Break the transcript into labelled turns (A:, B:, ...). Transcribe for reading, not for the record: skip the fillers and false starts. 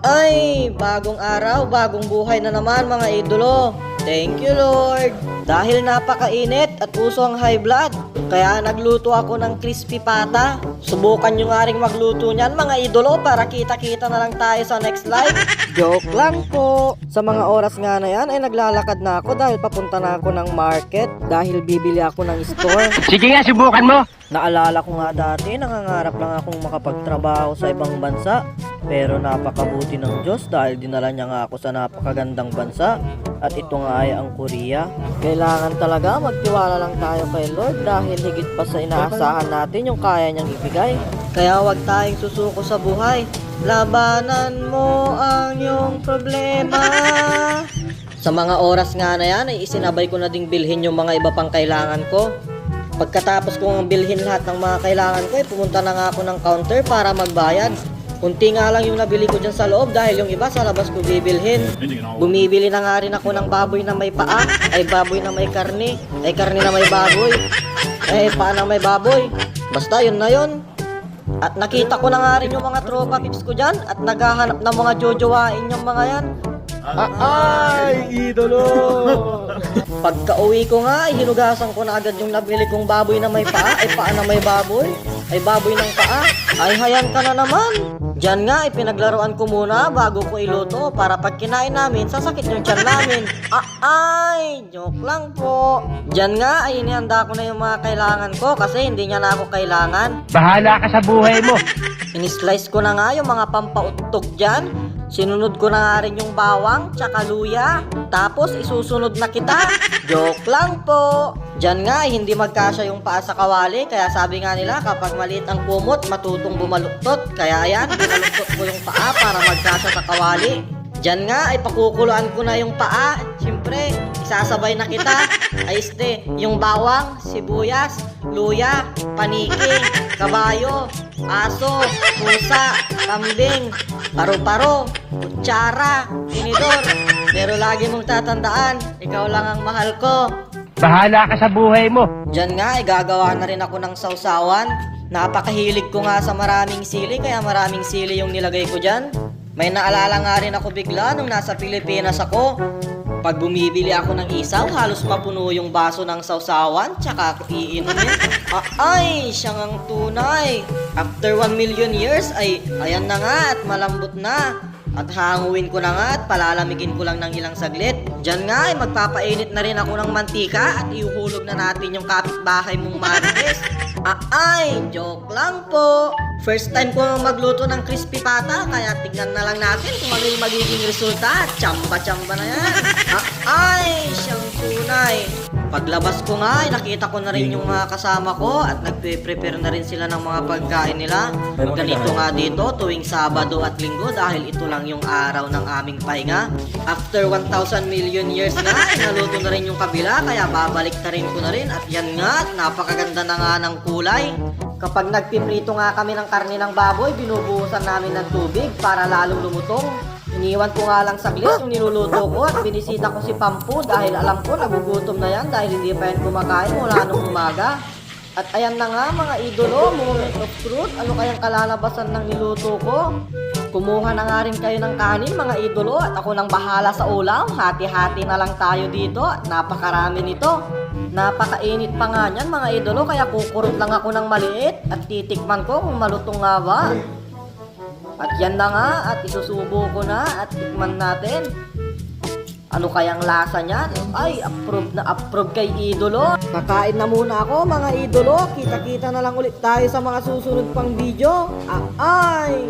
A: Ay, bagong araw, bagong buhay na naman mga idolo. Thank you Lord. Dahil napakainit at uso ang high blood, kaya nagluto ako ng crispy pata. Subukan nyo nga rin magluto niyan mga idolo para kita-kita na lang tayo sa next live. Joke lang po. Sa mga oras nga na yan ay naglalakad na ako dahil papunta na ako ng market dahil bibili ako ng store.
B: Sige nga, subukan mo.
A: Naalala ko nga dati, nangangarap lang akong makapagtrabaho sa ibang bansa. Pero napakabuti ng Diyos dahil dinala niya nga ako sa napakagandang bansa. At ito nga ay ang Korea. Kailangan talaga magtiwala lang tayo kay Lord dahil higit pa sa inaasahan natin yung kaya niyang ibigay. Kaya huwag tayong susuko sa buhay. Labanan mo ang iyong problema. Sa mga oras nga na yan ay isinabay ko na ding bilhin yung mga iba pang kailangan ko. Pagkatapos kong bilhin lahat ng mga kailangan ko, pumunta na nga ako ng counter para magbayad. Kunti nga lang yung nabili ko dyan sa loob dahil yung iba sa labas ko bibilhin. Bumibili na nga rin ako ng baboy na may paa, ay baboy na may karne, ay karne na may baboy, ay paa na may baboy. Basta yun na yun. At nakita ko na nga rin yung mga tropa pips ko dyan at naghahanap ng mga jojowain yung mga yan. Ay, idolo! Pagka-uwi ko nga, hinugasan ko na agad yung nabili kong baboy na may paa, ay paa na may baboy, ay baboy ng paa, ay hayan ka na naman. Diyan nga, pinaglaruan ko muna bago ko iluto para pag kinain namin, sasakit yung tiyan namin. Ay, joke lang po. Diyan nga, ay inihanda ko na yung mga kailangan ko kasi hindi niya na ako kailangan.
B: Bahala ka sa buhay mo.
A: Inislice ko na nga yung mga pampauttog dyan. Sinunod ko na nga rin yung bawang, tsaka luya. Tapos isusunod na kita. Joke lang po. Diyan nga, hindi magkasya yung paa sa kawali. Kaya sabi nga nila, kapag maliit ang kumot, matutong bumaluktot. Kaya ayan, binaluktot ko yung paa para magkasya sa kawali. Diyan nga, ay pakukuluan ko na yung paa. Siyempre, isasabay na kita. Ay yung bawang, sibuyas, luya, paniki, kabayo, aso, pusa, kambing, paru-paro, kutsara, tinidor. Pero lagi mong tatandaan, ikaw lang ang mahal ko.
B: Bahala ka sa buhay mo.
A: Diyan nga, gagawa na rin ako ng sausawan. Napakahilig ko nga sa maraming sili, kaya maraming sili yung nilagay ko dyan. May naalala nga rin ako bigla nung nasa Pilipinas ako. Pag bumibili ako ng isaw, halos mapuno yung baso ng sausawan, tsaka ako iinumin. Ay, siyang ang tunay. After 1 million years, ay ayan na nga at malambot na. At hanguin ko na nga at palalamigin ko lang ng ilang saglit. Diyan nga ay magpapainit na rin ako ng mantika at ihuhulog na natin yung kapitbahay mong marites. Ay, joke lang po. First time ko magluto ng crispy pata, kaya tignan na lang natin kung ano yung magiging resulta. Tsamba-tsamba na yan. Ay, siyang tunay. Paglabas ko nga, nakita ko na rin yung mga kasama ko at nagpe-prepare na rin sila ng mga pagkain nila. Ganito nga dito, tuwing Sabado at Linggo dahil ito lang yung araw ng aming pahinga. After 1,000 million years na, naluto na rin yung kabila kaya babalik na rin ko na rin. At yan nga, napakaganda na nga ng kulay. Kapag nagpiprito nga kami ng karne ng baboy, binubuhusan namin ng tubig para lalong lumutong. Iniwan ko nga lang saglit yung niluluto ko at binisita ko si Pampu dahil alam ko nagugutom na yan dahil hindi pa yan kumakain mula nung umaga. At ayan na nga mga idolo, moment of truth, ano kayang kalalabasan ng niluto ko? Kumuha na nga rin kayo ng kanin mga idolo at ako nang bahala sa ulam, hati-hati na lang tayo dito at napakarami nito. Napakainit pa nga niyan mga idolo kaya kukurot lang ako ng maliit at titikman ko kung malutong nga ba. At yan na nga at isusubo ko na at tikman natin. Ano kayang lasa niyan? Ay, approve na approve kay idolo. Kakain na muna ako mga idolo. Kita-kita na lang ulit tayo sa mga susunod pang video. Ay!